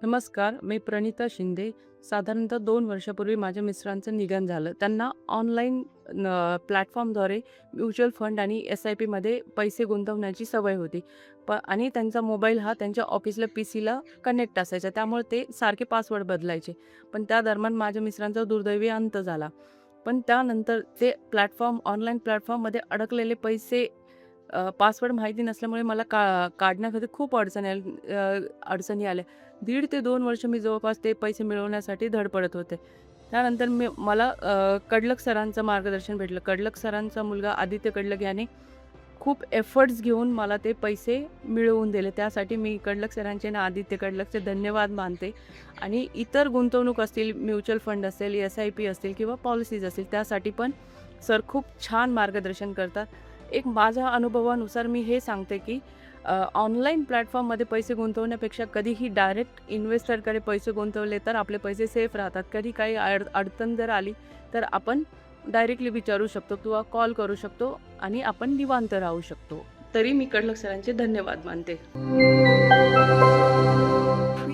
नमस्कार, मी प्रणिता शिंदे. साधारणतः 2 वर्षापूर्वी माझ्या मिस्टरांचं निधन झालं. त्यांना ऑनलाईन प्लॅटफॉर्मद्वारे म्युच्युअल फंड आणि एस-आय-पीमध्ये पैसे गुंतवण्याची सवय होती. आणि त्यांचा मोबाईल हा त्यांच्या ऑफिसला पीसीला कनेक्ट असायचा. त्यामुळे ते सारखे पासवर्ड बदलायचे. पण त्या दरम्यान माझ्या मिस्टरांचा दुर्दैवी अंत झाला. पण त्यानंतर ते ऑनलाईन प्लॅटफॉर्ममध्ये अडकलेले पैसे पासवर्ड माहिती नसल्यामुळे मला काढण्यासाठी खूप अडचणी आल्या. 1.5 ते 2 वर्ष मी जवळपास ते पैसे मिळवण्यासाठी धडपडत होते. त्यानंतर मला कडलक सरांचं मार्गदर्शन भेटलं. कडलक सरांचा मुलगा आदित्य कडलक याने खूप एफर्ट्स घेऊन मला ते पैसे मिळवून दिले. त्यासाठी मी कडलक सरांचे आणि आदित्य कडलकचे धन्यवाद मानते. आणि इतर गुंतवणूक असतील, म्युच्युअल फंड असेल, एस-आय-पी असतील किंवा पॉलिसीज असतील, त्यासाठी पण सर खूप छान मार्गदर्शन करतात. एक माझ्या अनुभवानुसार मी हे सांगते, की ऑनलाईन प्लॅटफॉर्ममध्ये पैसे गुंतवण्यापेक्षा कधीही डायरेक्ट इन्व्हेस्टरकडे पैसे गुंतवले तर आपले पैसे सेफ राहतात. कधी काही अडचण जर आली तर आपण डायरेक्टली विचारू शकतो किंवा कॉल करू शकतो आणि आपण निवांत राहू शकतो. तरी मी कडलक सरांचे धन्यवाद मानते.